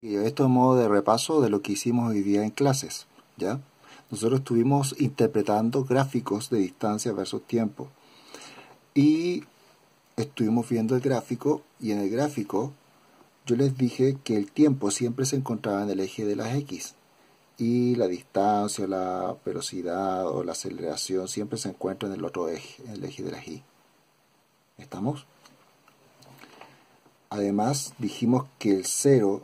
Y esto es modo de repaso de lo que hicimos hoy día en clases, ¿ya? Nosotros estuvimos interpretando gráficos de distancia versus tiempo. Y estuvimos viendo el gráfico, y en el gráfico yo les dije que el tiempo siempre se encontraba en el eje de las X. Y la distancia, la velocidad o la aceleración siempre se encuentra en el otro eje, en el eje de las Y. ¿Estamos? Además, dijimos que el 0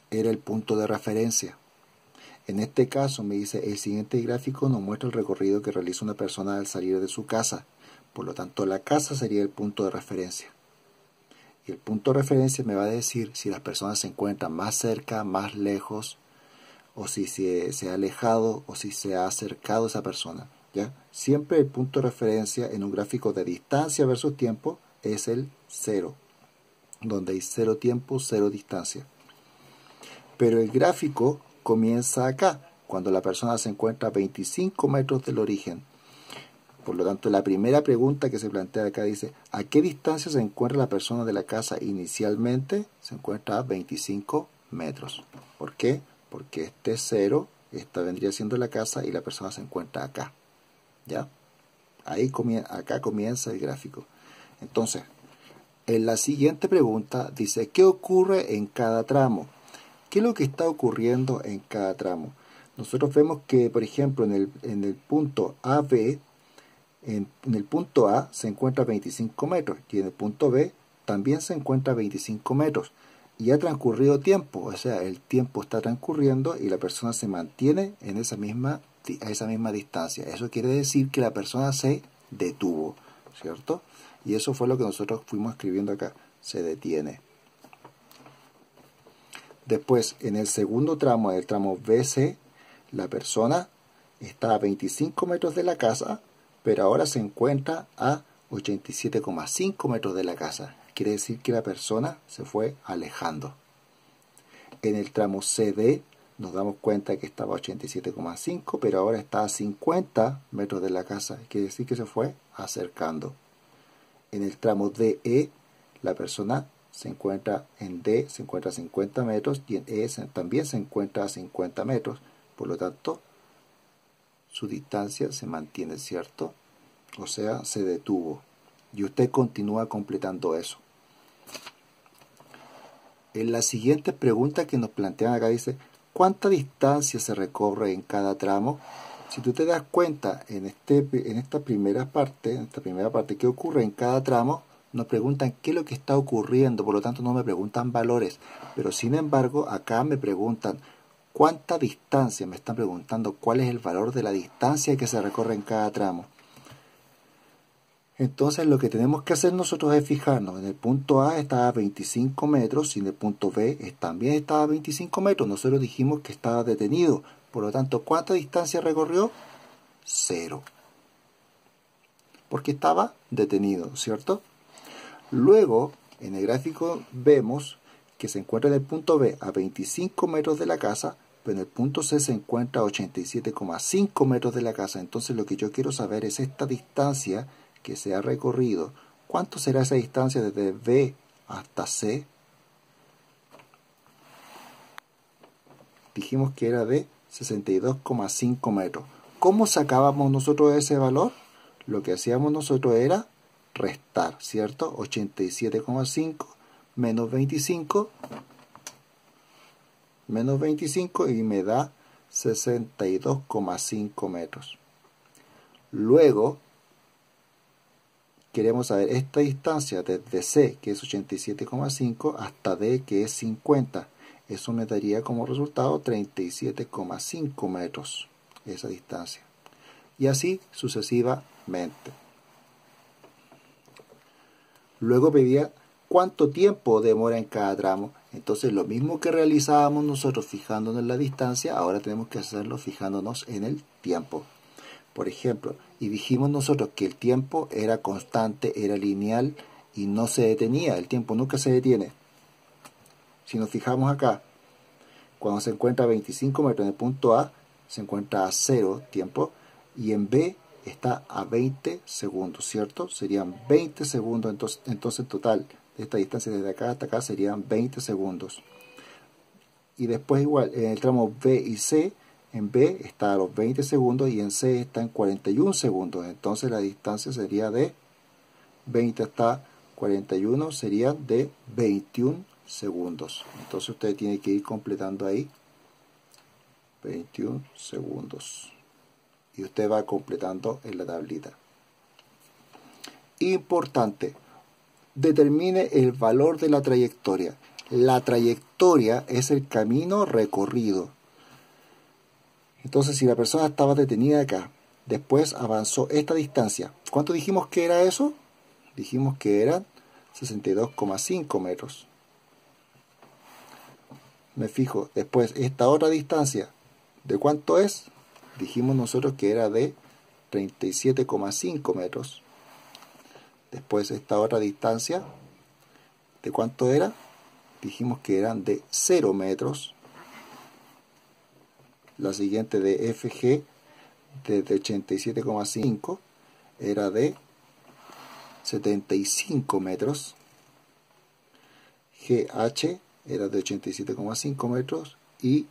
era el punto de referencia. En este caso me dice, el siguiente gráfico nos muestra el recorrido que realiza una persona al salir de su casa. Por lo tanto, la casa sería el punto de referencia. Y el punto de referencia me va a decir si las personas se encuentran más cerca, más lejos, o si se ha alejado, o si se ha acercado a esa persona, ¿ya? Siempre el punto de referencia en un gráfico de distancia versus tiempo es el 0, donde hay 0 tiempo, 0 distancia. Pero el gráfico comienza acá, cuando la persona se encuentra a 25 metros del origen. Por lo tanto, la primera pregunta que se plantea acá dice, ¿a qué distancia se encuentra la persona de la casa inicialmente? Se encuentra a 25 metros. ¿Por qué? Porque este 0, esta vendría siendo la casa y la persona se encuentra acá. ¿Ya? Acá comienza el gráfico. Entonces, en la siguiente pregunta dice, ¿qué ocurre en cada tramo? ¿Qué es lo que está ocurriendo en cada tramo? Nosotros vemos que, por ejemplo, en el punto AB, en el punto A se encuentra a 25 metros y en el punto B también se encuentra a 25 metros. Y ha transcurrido tiempo, o sea, el tiempo está transcurriendo y la persona se mantiene a esa misma distancia. Eso quiere decir que la persona se detuvo, ¿cierto? Y eso fue lo que nosotros fuimos escribiendo acá, se detiene. Después, en el segundo tramo, el tramo BC, la persona está a 25 metros de la casa, pero ahora se encuentra a 87,5 metros de la casa. Quiere decir que la persona se fue alejando. En el tramo CD nos damos cuenta que estaba a 87,5, pero ahora está a 50 metros de la casa. Quiere decir que se fue acercando. En el tramo DE, la persona se encuentra en D, se encuentra a 50 metros y en E también se encuentra a 50 metros. Por lo tanto, su distancia se mantiene, ¿cierto? O sea, se detuvo. Y usted continúa completando eso. En la siguiente pregunta que nos plantean acá dice, ¿cuánta distancia se recorre en cada tramo? Si tú te das cuenta en esta primera parte, ¿qué ocurre en cada tramo? Nos preguntan qué es lo que está ocurriendo, por lo tanto no me preguntan valores. Pero sin embargo, acá me preguntan cuánta distancia, me están preguntando cuál es el valor de la distancia que se recorre en cada tramo. Entonces lo que tenemos que hacer nosotros es fijarnos, en el punto A está a 25 metros y en el punto B también está a 25 metros. Nosotros dijimos que estaba detenido, por lo tanto, ¿cuánta distancia recorrió? 0. Porque estaba detenido, ¿cierto? Luego, en el gráfico vemos que se encuentra en el punto B a 25 metros de la casa, pero en el punto C se encuentra a 87,5 metros de la casa. Entonces lo que yo quiero saber es esta distancia que se ha recorrido. ¿Cuánto será esa distancia desde B hasta C? Dijimos que era de 62,5 metros. ¿Cómo sacábamos nosotros ese valor? Lo que hacíamos nosotros era restar, ¿cierto? 87,5 menos 25 y me da 62,5 metros. Luego queremos saber esta distancia desde C, que es 87,5, hasta D, que es 50. Eso me daría como resultado 37,5 metros, esa distancia. Y así sucesivamente. Luego pedía cuánto tiempo demora en cada tramo. Entonces lo mismo que realizábamos nosotros fijándonos en la distancia, ahora tenemos que hacerlo fijándonos en el tiempo. Por ejemplo, y dijimos nosotros que el tiempo era constante, era lineal y no se detenía. El tiempo nunca se detiene. Si nos fijamos acá, cuando se encuentra a 25 metros en el punto A, se encuentra a 0 tiempo y en B está a 20 segundos, ¿cierto? Serían 20 segundos, entonces en total, de esta distancia desde acá hasta acá serían 20 segundos. y después igual en el tramo B y C, en B está a los 20 segundos y en C está en 41 segundos. Entonces la distancia sería de 20 hasta 41, sería de 21 segundos. Entonces usted tiene que ir completando ahí 21 segundos. Y usted va completando en la tablita. Importante, determine el valor de la trayectoria. La trayectoria es el camino recorrido. Entonces, si la persona estaba detenida acá, después avanzó esta distancia, ¿cuánto dijimos que era eso? Dijimos que eran 62,5 metros. Me fijo, después esta otra distancia, ¿de cuánto es? Dijimos nosotros que era de 37,5 metros. Después esta otra distancia, ¿de cuánto era? Dijimos que eran de 0 metros. La siguiente de FG, de 87,5, era de 75 metros. GH era de 87,5 metros. Y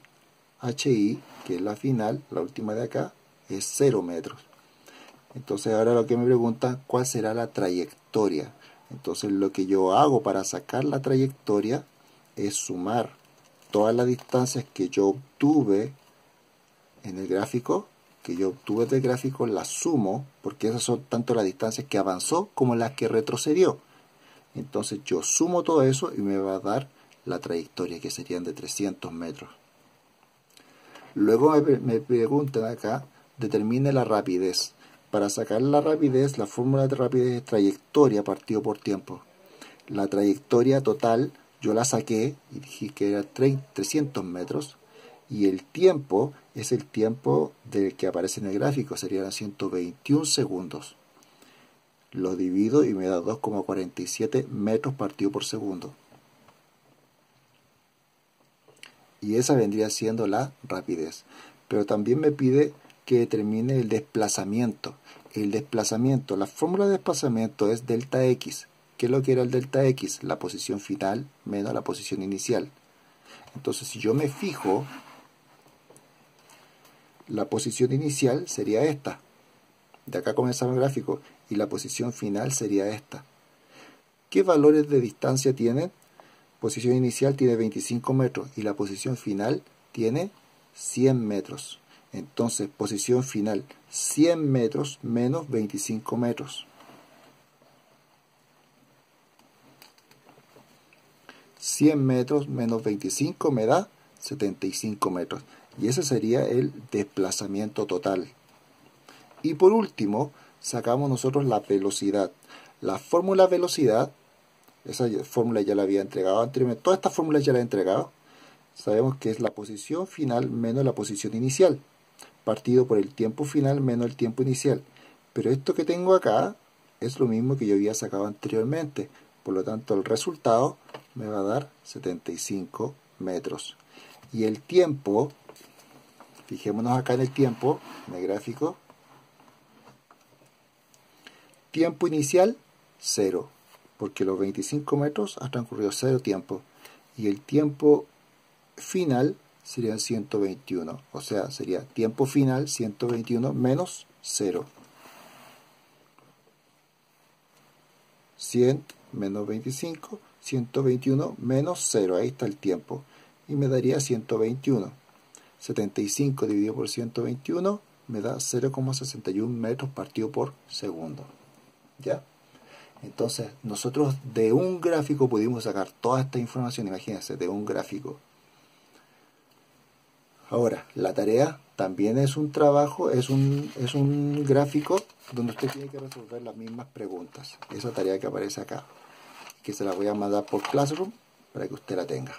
HI, que es la final, la última de acá, es 0 metros. Entonces ahora lo que me preguntan, ¿cuál será la trayectoria? Entonces lo que yo hago para sacar la trayectoria es sumar todas las distancias que yo obtuve en el gráfico, del gráfico, las sumo, porque esas son tanto las distancias que avanzó como las que retrocedió. Entonces yo sumo todo eso y me va a dar la trayectoria, que serían de 300 metros. Luego me preguntan acá, determine la rapidez. Para sacar la rapidez, la fórmula de rapidez es trayectoria partido por tiempo. La trayectoria total yo la saqué y dije que era 300 metros. Y el tiempo es el tiempo del que aparece en el gráfico, serían 121 segundos. Lo divido y me da 2,47 metros partido por segundo. Y esa vendría siendo la rapidez. Pero también me pide que determine el desplazamiento. El desplazamiento, la fórmula de desplazamiento es delta X. ¿Qué es lo que era el delta X? La posición final menos la posición inicial. Entonces, si yo me fijo, la posición inicial sería esta. De acá comenzamos el gráfico. Y la posición final sería esta. ¿Qué valores de distancia tienen? Posición inicial tiene 25 metros y la posición final tiene 100 metros. Entonces, posición final 100 metros menos 25 metros. 100 metros menos 25 me da 75 metros. Y ese sería el desplazamiento total. Y por último, sacamos nosotros la velocidad. La fórmula velocidad, esa fórmula ya la había entregado anteriormente, todas estas fórmulas ya las he entregado. Sabemos que es la posición final menos la posición inicial, partido por el tiempo final menos el tiempo inicial. Pero esto que tengo acá es lo mismo que yo había sacado anteriormente. Por lo tanto, el resultado me va a dar 75 metros. Y el tiempo, fijémonos acá en el tiempo, en el gráfico. Tiempo inicial, 0, porque los 25 metros ha transcurrido 0 tiempo. Y el tiempo final serían 121, o sea, sería tiempo final 121 menos 0. 100 menos 25, 121 menos 0, ahí está el tiempo. Y me daría 121. 75 dividido por 121 me da 0,61 metros partido por segundo. ¿Ya? Entonces, nosotros de un gráfico pudimos sacar toda esta información, imagínense, de un gráfico. Ahora, la tarea también es un trabajo, es un gráfico donde usted tiene que resolver las mismas preguntas. Esa tarea que aparece acá, que se la voy a mandar por Classroom para que usted la tenga.